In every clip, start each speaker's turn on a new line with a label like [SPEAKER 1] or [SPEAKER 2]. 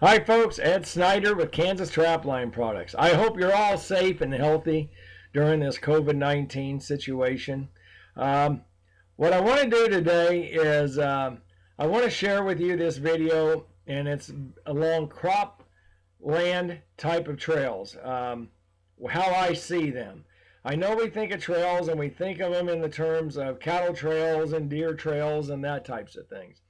[SPEAKER 1] Hi folks, Ed Snyder with Kansas Trapline Products. I hope you're all safe and healthy during this COVID-19 situation. Um, what I want to do today is I want to share with you this video, and it's along crop land type of trails, how I see them. I know we think of trails and we think of them in the terms of cattle trails and deer trails and that types of things.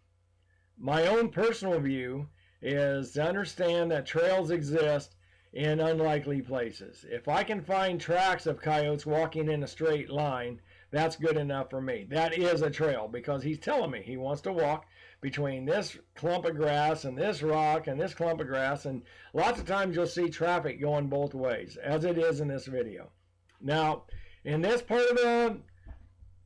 [SPEAKER 1] My own personal view is to understand that trails exist in unlikely places. If I can find tracks of coyotes walking in a straight line, that's good enough for me. That is a trail because he's telling me he wants to walk between this clump of grass and this rock and this clump of grass, and lots of times you'll see traffic going both ways, as it is in this video. Now, in this part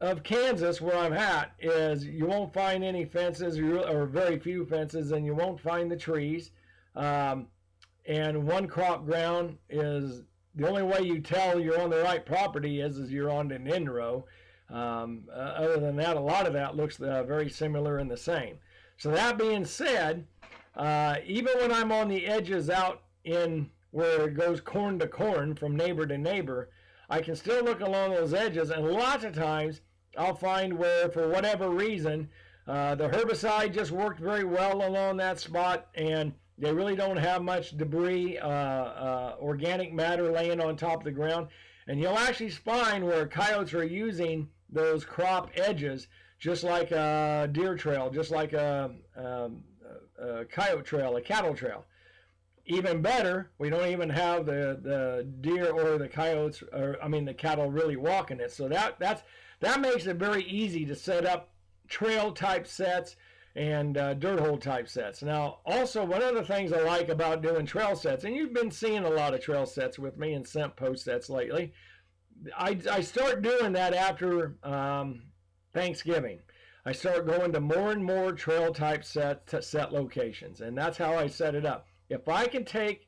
[SPEAKER 1] of Kansas, where I'm at, is you won't find any fences or very few fences, and you won't find the trees. And one crop ground is the only way you tell you're on the right property is you're on an in row. Other than that, a lot of that looks very similar and the same. So that being said, even when I'm on the edges out in where it goes corn to corn from neighbor to neighbor, I can still look along those edges, and lots of times I'll find where, for whatever reason, the herbicide just worked very well along that spot, and they really don't have much debris, organic matter laying on top of the ground. And you'll actually find where coyotes are using those crop edges, just like a deer trail, just like a coyote trail, a cattle trail. Even better, we don't even have the deer or the coyotes, or I mean the cattle really walking it. So that makes it very easy to set up trail type sets and dirt hole type sets. Now, also one of the things I like about doing trail sets, and you've been seeing a lot of trail sets with me and scent post sets lately, I start doing that after Thanksgiving. I start going to more and more trail type set locations, and that's how I set it up. If I can take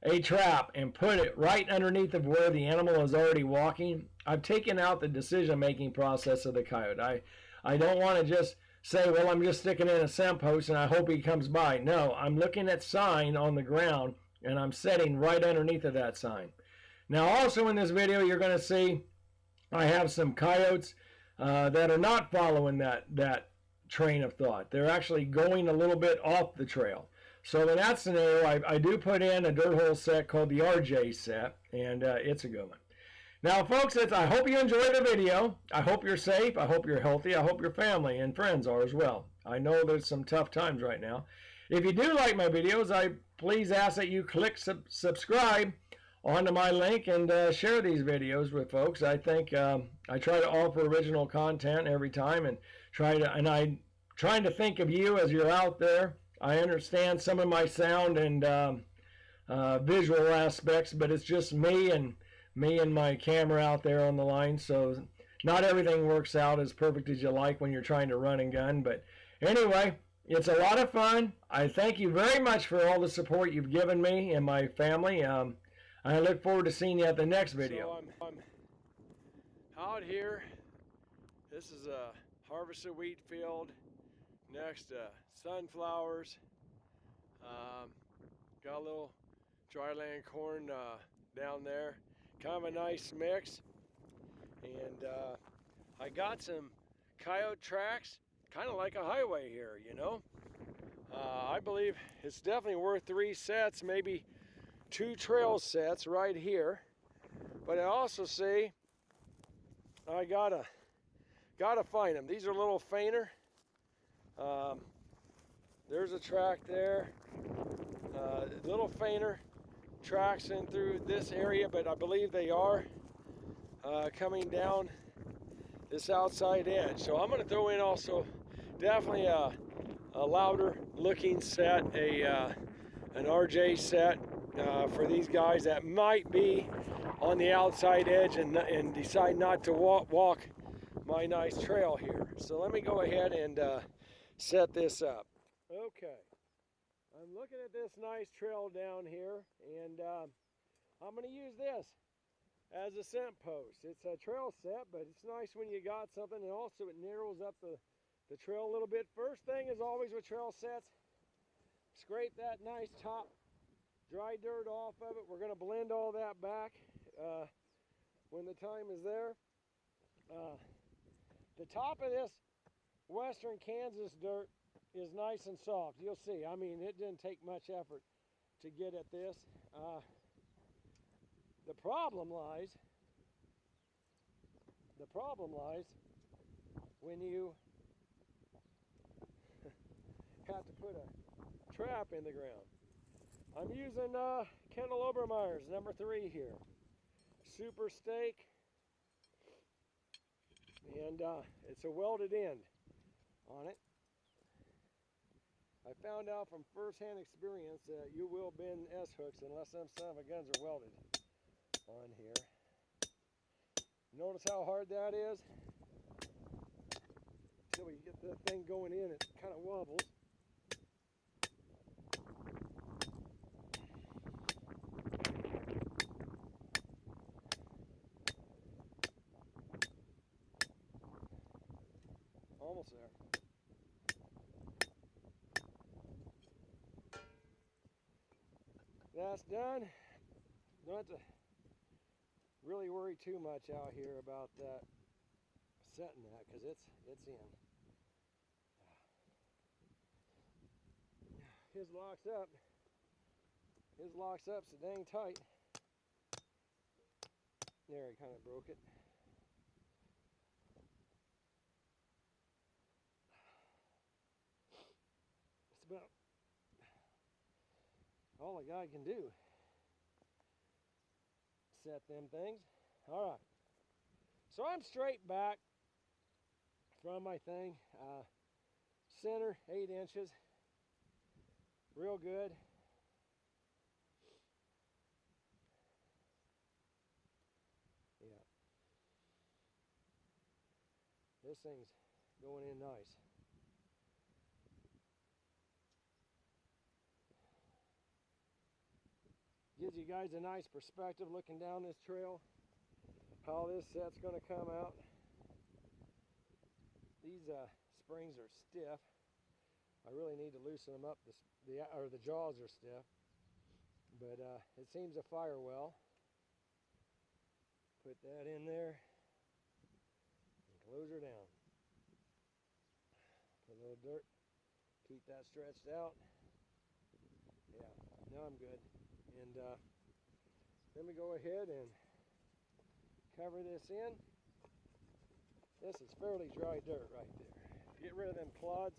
[SPEAKER 1] a trap and put it right underneath of where the animal is already walking, I've taken out the decision-making process of the coyote. I don't want to just say, well, I'm just sticking in a scent post and I hope he comes by. No, I'm looking at sign on the ground and I'm setting right underneath of that sign. Now, also in this video, you're going to see I have some coyotes that are not following that train of thought. They're actually going a little bit off the trail. So in that scenario, I do put in a dirt hole set called the RJ set, and it's a good one. Now, folks, I hope you enjoy the video. I hope you're safe. I hope you're healthy. I hope your family and friends are as well. I know there's some tough times right now. If you do like my videos, I please ask that you click subscribe onto my link and share these videos with folks. I think I try to offer original content every time, and I'm trying to think of you as you're out there. I understand some of my sound and visual aspects, but it's just me and my camera out there on the line, so not everything works out as perfect as you like when you're trying to run and gun. But anyway, it's a lot of fun. I thank you very much for all the support you've given me and my family. I look forward to seeing you at the next video.
[SPEAKER 2] So I'm out here. This is a harvested wheat field next to sunflowers. Got a little dryland corn down there. Kind of a nice mix. And I got some coyote tracks, kind of like a highway here, you know. I believe it's definitely worth 3 sets, maybe 2 trail sets right here. But I also see I gotta find them. These are a little fainter. There's a track there, a little fainter tracks in through this area, but I believe they are coming down this outside edge. So I'm going to throw in also definitely a louder looking set, an RJ set for these guys that might be on the outside edge and decide not to walk my nice trail here. So let me go ahead and set this up. Okay, I'm looking at this nice trail down here, and I'm going to use this as a scent post. It's a trail set, but it's nice when you got something, and also it narrows up the trail a little bit. First thing is always with trail sets, scrape that nice top dry dirt off of it. We're going to blend all that back when the time is there. The top of this western Kansas dirt is nice and soft. You'll see. I mean, it didn't take much effort to get at this. The problem lies when you have to put a trap in the ground. I'm using Kendall Obermeyer's number 3 here. Super steak. And it's a welded end on it. I found out from first-hand experience that you will bend S-hooks unless them son of a guns are welded on here. Notice how hard that is? Until we get the thing going in, it kind of wobbles. Almost there. That's done. Don't have to really worry too much out here about that setting that, because it's in. His locks up so dang tight. There, he kind of broke it. It's about all a guy can do. Set them things. All right. So I'm straight back from my thing. Center 8 inches. Real good. Yeah. This thing's going in nice. Gives you guys a nice perspective looking down this trail, how this set's going to come out. These springs are stiff. I really need to loosen them up. The jaws are stiff, but it seems to fire well. Put that in there and close her down. Put a little dirt, keep that stretched out. Yeah, now I'm good. And then we go ahead and cover this in. This is fairly dry dirt right there. Get rid of them clods.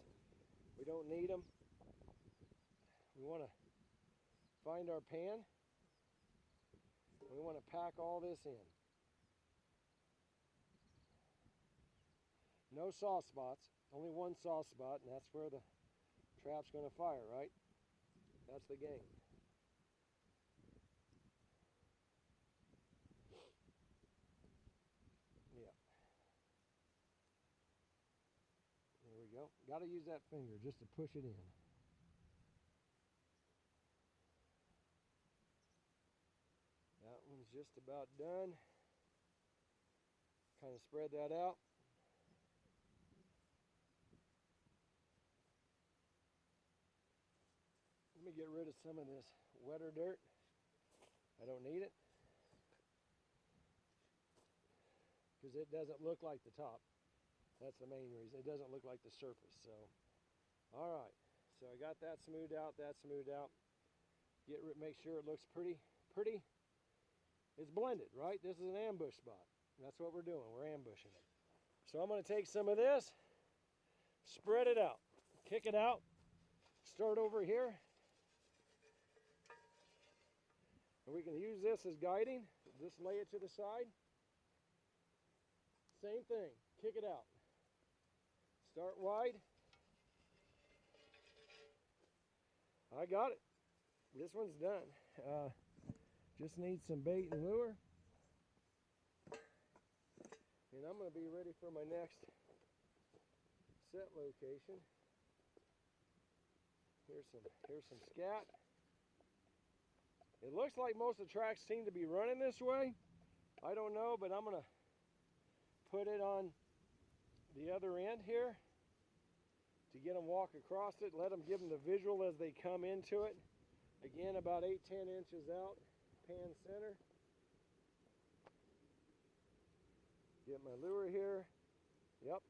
[SPEAKER 2] We don't need them. We want to find our pan. We want to pack all this in. No soft spots. Only one soft spot, and that's where the trap's going to fire, right? That's the game. Yeah. There we go. Got to use that finger just to push it in. That one's just about done. Kind of spread that out. Let me get rid of some of this wetter dirt. I don't need it, because it doesn't look like the top. That's the main reason. It doesn't look like the surface. So, all right. So I got that smoothed out. Make sure it looks pretty. It's blended, right? This is an ambush spot. That's what we're doing. We're ambushing it. So I'm going to take some of this, spread it out, kick it out, start over here. And we can use this as guiding. Just lay it to the side. Same thing. Kick it out. Start wide. I got it. This one's done. Just need some bait and lure. And I'm going to be ready for my next set location. Here's some scat. It looks like most of the tracks seem to be running this way. I don't know, but I'm going to put it on the other end here. to get them walk across it. Let them give them the visual as they come into it. Again, about 8-10 inches out, pan center. Get my lure here. Yep.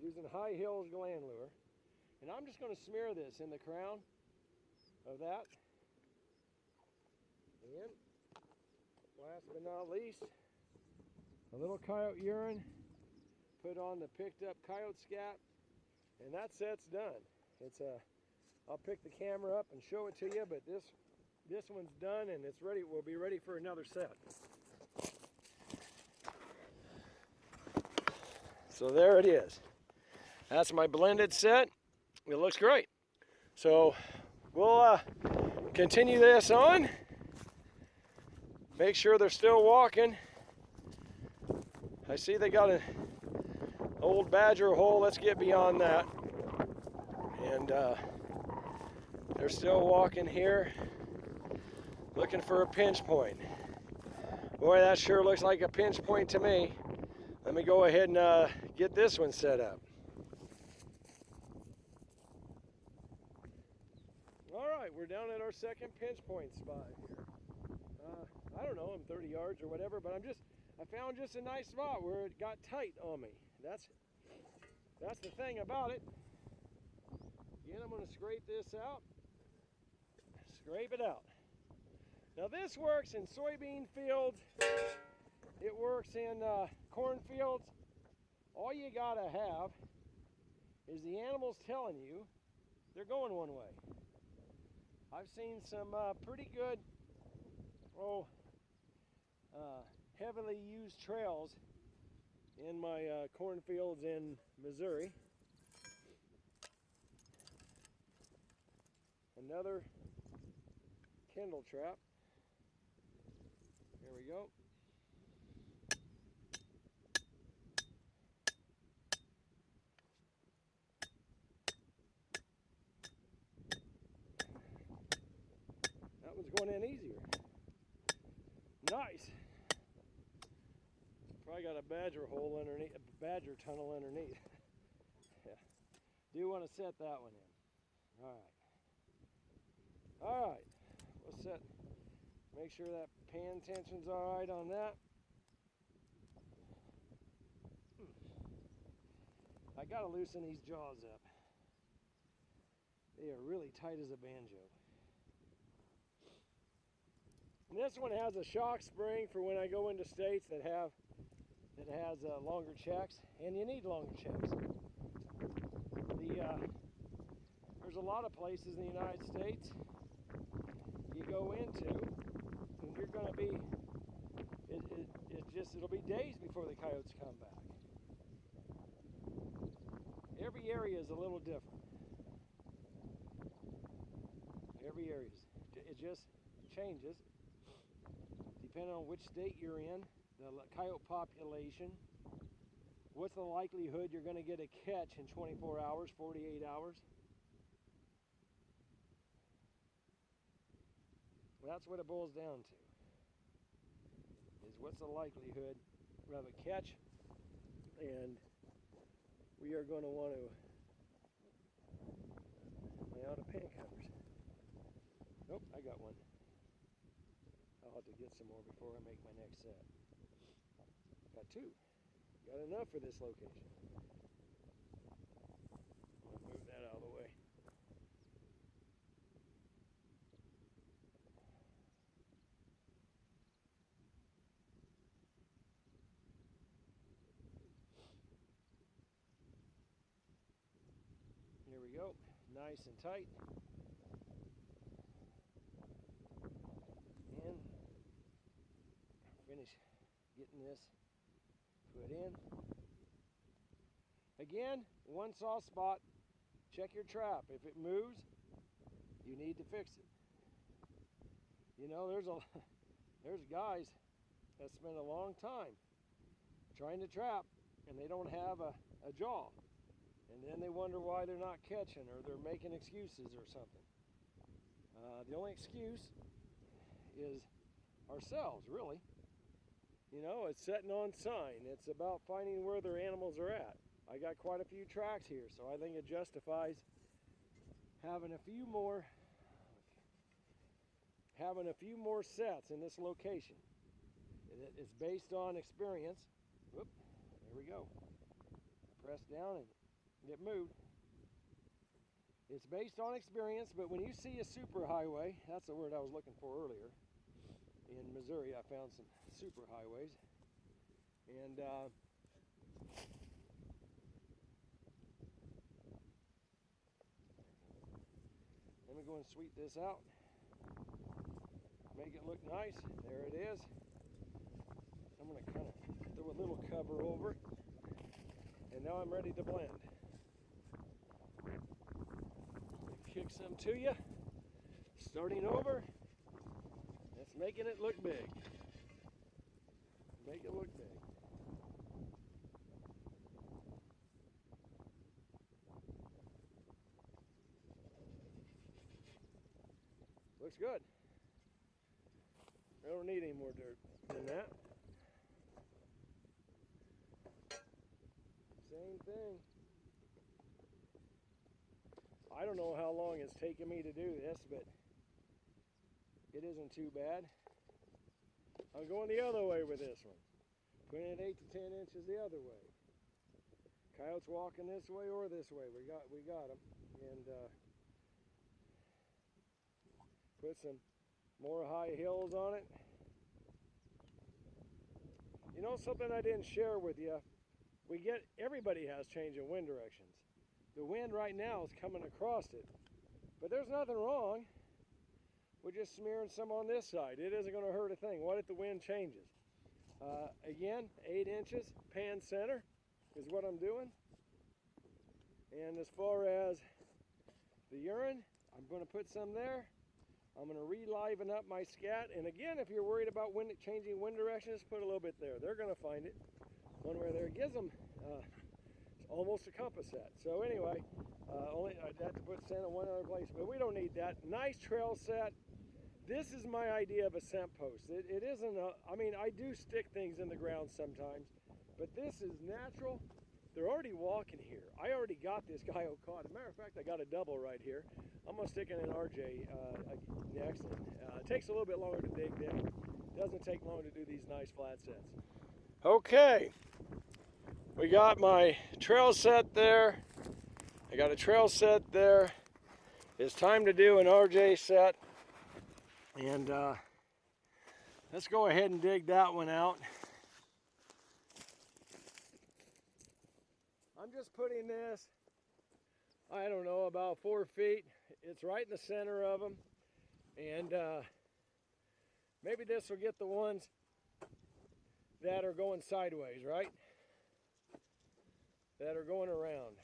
[SPEAKER 2] Using High Hills Gland Lure. And I'm just going to smear this in the crown of that. And last but not least, a little coyote urine. Put on the picked up coyote scat. And that set's done. I'll pick the camera up and show it to you, but this one's done and it's ready. We'll be ready for another set. So there it is. That's my blended set. It looks great. So we'll continue this on. Make sure they're still walking. I see they got an old badger hole. Let's get beyond that. And they're still walking here, looking for a pinch point. Boy, that sure looks like a pinch point to me. Let me go ahead and get this one set up. All right, we're down at our second pinch point spot here. I don't know, I'm 30 yards or whatever, but I found just a nice spot where it got tight on me. That's the thing about it. Again, I'm going to scrape this out. Scrape it out. Now this works in soybean fields. It works in cornfields. All you gotta have is the animals telling you they're going one way. I've seen some pretty good, heavily used trails in my cornfields in Missouri. Another Kindle trap. There we go. That one's going in easier. Nice. Probably got a badger hole underneath, a badger tunnel underneath. Yeah. Do want to set that one in. All right. All right. Let's set. Make sure that pan tension's all right on that. I gotta loosen these jaws up. They are really tight as a banjo. And this one has a shock spring for when I go into states that has longer checks, and you need longer checks. There's a lot of places in the United States you go into, and you're going to be, it'll be days before the coyotes come back. Every area is a little different. Every area, it just changes depending on which state you're in, the coyote population, what's the likelihood you're going to get a catch in 24 hours, 48 hours. That's what it boils down to, is what's the likelihood of a catch, and we are going to want to lay out a pan covers. Nope, I got one. I'll have to get some more before I make my next set. Got two. Got enough for this location. I'll move that out of the way. Here we go. Nice and tight. And finish getting this put in. Again, one soft spot, check your trap. If it moves, you need to fix it. You know, there's guys that spend a long time trying to trap and they don't have a jaw. And then they wonder why they're not catching, or they're making excuses or something. The only excuse is ourselves, really. You know, it's setting on sign. It's about finding where their animals are at. I got quite a few tracks here, so I think it justifies having a few more sets in this location. It's based on experience. Whoop, there we go. Press down and it moved. It's based on experience, but when you see a superhighway, that's the word I was looking for earlier. In Missouri, I found some superhighways. And let me go and sweep this out. Make it look nice. There it is. I'm going to kind of throw a little cover over it. And now I'm ready to blend. Kick some to you. Starting over. That's making it look big. Make it look big. Looks good. I don't need any more dirt than that. Same thing. I don't know how long it's taken me to do this, but it isn't too bad. I'm going the other way with this one. Putting it 8 to 10 inches the other way. Coyotes walking this way or this way. We got them. And put some more high hills on it. You know something I didn't share with you? Everybody has changing wind directions. The wind right now is coming across it, but there's nothing wrong with just smearing some on this side. It isn't going to hurt a thing. What if the wind changes? Again, 8 inches, pan center is what I'm doing. And as far as the urine, I'm going to put some there. I'm going to re-liven up my scat. And again, if you're worried about changing wind directions, put a little bit there. They're going to find it. One way there, it gives them almost a compass set. So anyway, I'd have to put scent in one other place, but we don't need that. Nice trail set. This is my idea of a scent post. It isn't I mean, I do stick things in the ground sometimes, but this is natural. They're already walking here. I already got this coyote caught. As a matter of fact, I got a double right here. I'm gonna stick it in RJ next. It takes a little bit longer to dig them. It doesn't take long to do these nice flat sets. Okay, we got my trail set there. I got a trail set there. It's time to do an RJ set. And let's go ahead and dig that one out. I'm just putting this, I don't know, about 4 feet. It's right in the center of them. And maybe this will get the ones that are going sideways, right? That are going around.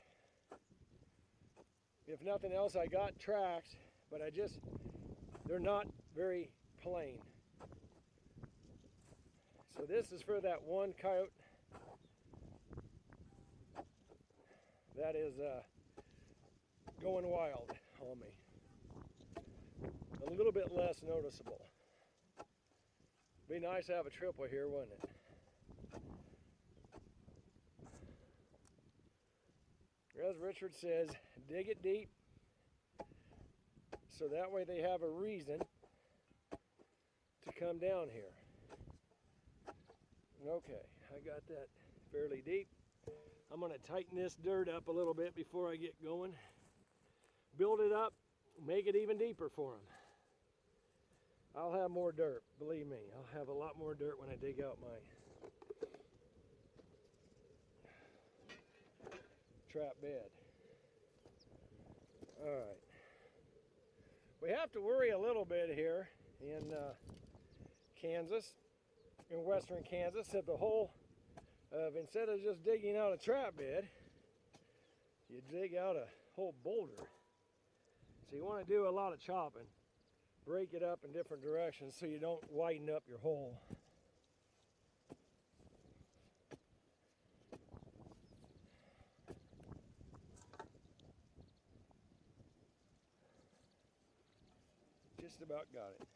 [SPEAKER 2] If nothing else, I got tracks, but they're not very plain. So this is for that one coyote that is going wild on me. A little bit less noticeable. Be nice to have a triple here, wouldn't it? As Richard says, dig it deep so that way they have a reason to come down here. Okay, I got that fairly deep. I'm going to tighten this dirt up a little bit before I get going. Build it up, make it even deeper for them. I'll have more dirt, believe me. I'll have a lot more dirt when I dig out my trap bed. All right. We have to worry a little bit here in Kansas, in western Kansas, that the whole instead of just digging out a trap bed, you dig out a whole boulder. So you want to do a lot of chopping. Break it up in different directions so you don't widen up your hole. Just about got it.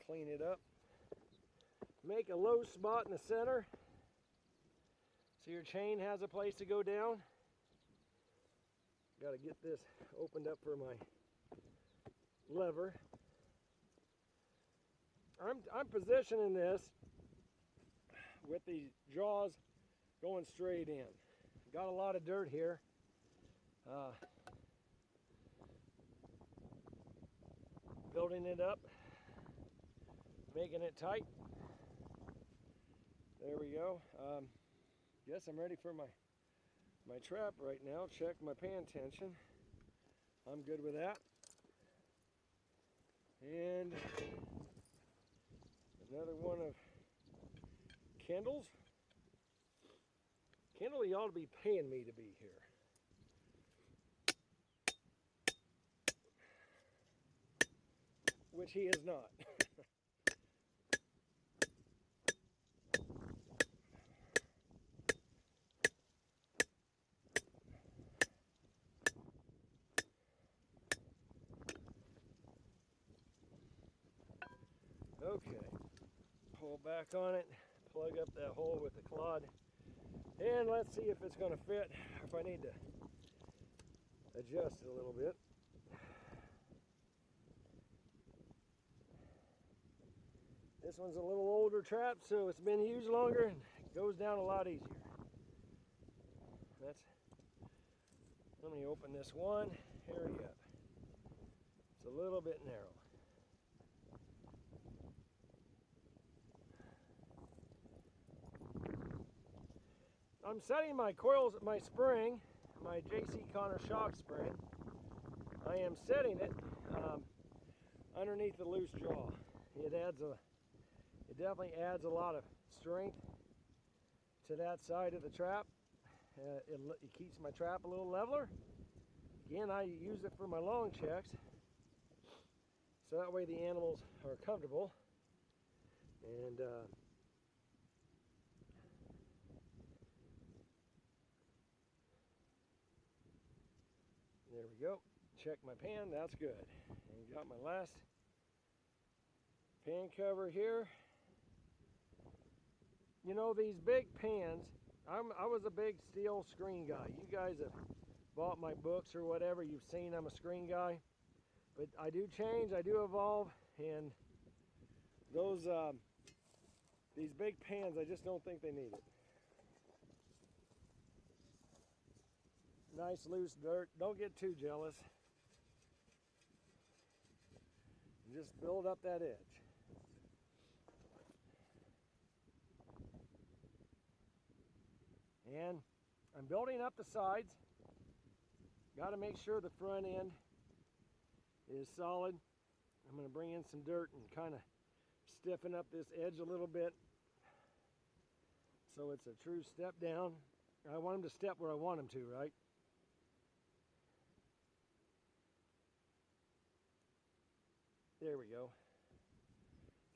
[SPEAKER 2] clean it up. Make a low spot in the center so your chain has a place to go down. Got to get this opened up for my lever. I'm positioning this with the jaws going straight in. Got a lot of dirt here. Building it up, making it tight. There we go. Guess I'm ready for my trap right now. Check my pan tension. I'm good with that. And another one of Kendall's. Kendall, you ought to be paying me to be here. Which he is not. Okay, pull back on it, plug up that hole with the clod, and let's see if it's going to fit, or if I need to adjust it a little bit. This one's a little older trap, so it's been used longer and it goes down a lot easier. Let me open this one. Here we go. It's a little bit narrow. I'm setting my coils, my spring, my JC Connor shock spring. I am setting it underneath the loose jaw. It definitely adds a lot of strength to that side of the trap. It keeps my trap a little leveler. Again, I use it for my long checks, so that way the animals are comfortable. And there we go. Check my pan, that's good. And got my last pan cover here. You know, these big pans, I was a big steel screen guy. You guys have bought my books or whatever, you've seen I'm a screen guy. But I do change, I do evolve, and those these big pans, I just don't think they need it. Nice loose dirt, don't get too jealous. And just build up that edge. And I'm building up the sides. Got to make sure the front end is solid. I'm going to bring in some dirt and kind of stiffen up this edge a little bit so it's a true step down. I want them to step where I want them to, right? There we go.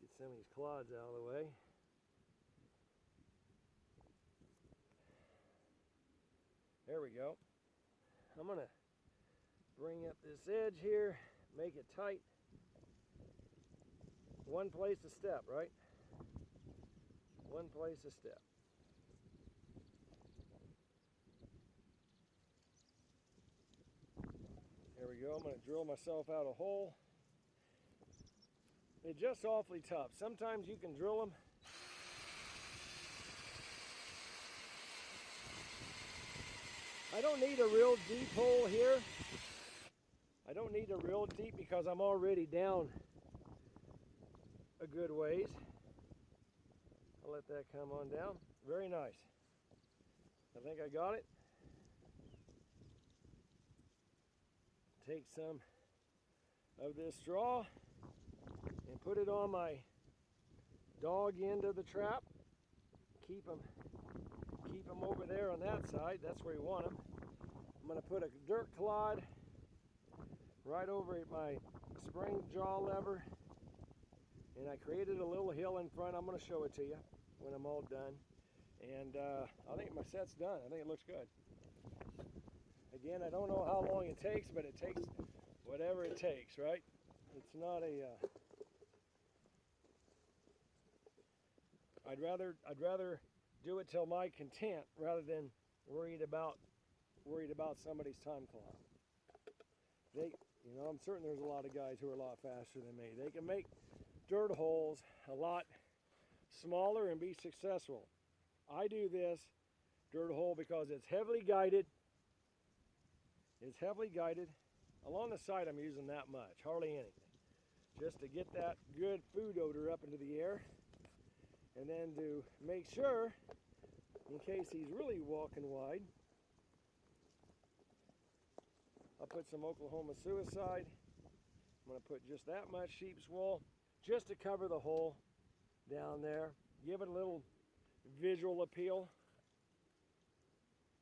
[SPEAKER 2] Get some of these clods out of the way. There we go. I'm going to bring up this edge here, make it tight. One place to step, right? One place to step. There we go. I'm going to drill myself out a hole. They're just awfully tough. Sometimes you can drill them. I don't need a real deep hole here. I don't need a real deep because I'm already down a good ways. I'll let that come on down. Very nice. I think I got it. Take some of this straw and put it on my dog end of the trap. Keep them over there on that side. That's where you want them. I'm going to put a dirt clod right over at my spring jaw lever, and I created a little hill in front. I'm going to show it to you when I'm all done. And I think my set's done. I think it looks good. Again, I don't know how long it takes, but it takes whatever it takes, right? It's not a I'd rather do it till my content rather than worried about somebody's time clock. I'm certain there's a lot of guys who are a lot faster than me. They can make dirt holes a lot smaller and be successful. I do this dirt hole because it's heavily guided. It's heavily guided. Along the side I'm using that much, hardly anything. Just to get that good food odor up into the air. And then to make sure, in case he's really walking wide, I'll put some Oklahoma Suicide. I'm going to put just that much sheep's wool just to cover the hole down there. Give it a little visual appeal.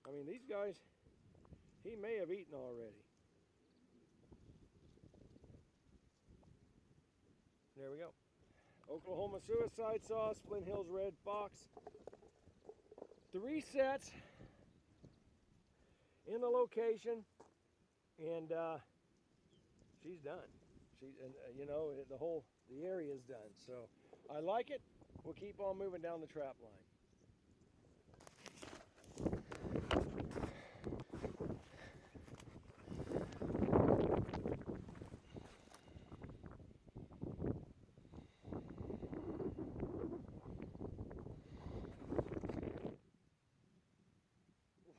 [SPEAKER 2] I mean, these guys, he may have eaten already. There we go. Oklahoma Suicide Sauce, Flint Hills Red Fox. 3 sets in the location, and she's done. The area is done. So I like it. We'll keep on moving down the trap line.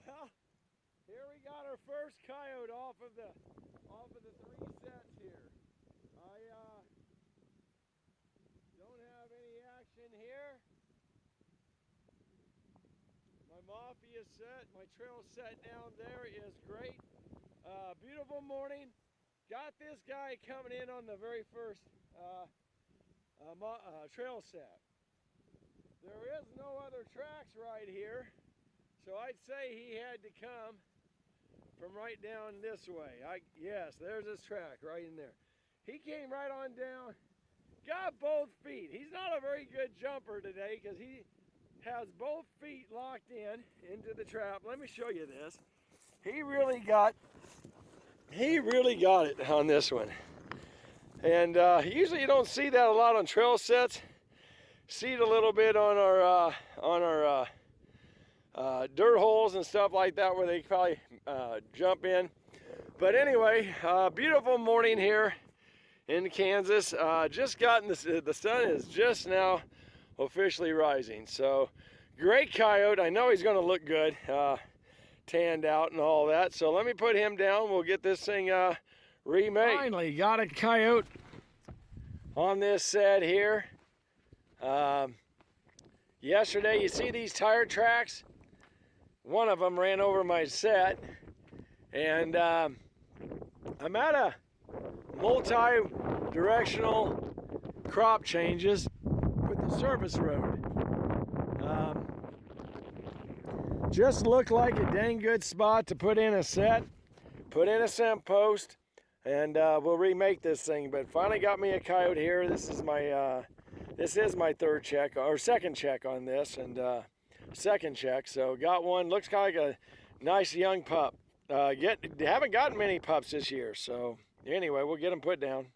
[SPEAKER 2] Well, here we got our first coyote off of the 3 sets here. I don't have any action here. My mafia set, my trail set down there is great. Beautiful morning. Got this guy coming in on the very first trail set. There is no other tracks right here, so I'd say he had to come from right down this way. Yes, there's his track right in there. He came right on down, got both feet. He's not a very good jumper today because he has both feet locked into the trap. Let me show you this. He really got it on this one. And usually you don't see that a lot on trail sets. See it a little bit on our dirt holes and stuff like that where they probably jump in. But anyway, beautiful morning here in Kansas. Just gotten the sun is just now officially rising. So great coyote. I know he's going to look good, tanned out and all that. So let me put him down. We'll get this thing remade. Finally got a coyote on this set here. Yesterday, you see these tire tracks? One of them ran over my set, and I'm at a multi-directional crop changes with the service road. Just looked like a dang good spot to put in a set, put in a scent post, and we'll remake this thing. But finally got me a coyote here. This is my third check or second check on this, and second check. So got one. Looks kind of like a nice young pup. Haven't gotten many pups this year. So anyway, we'll get them put down.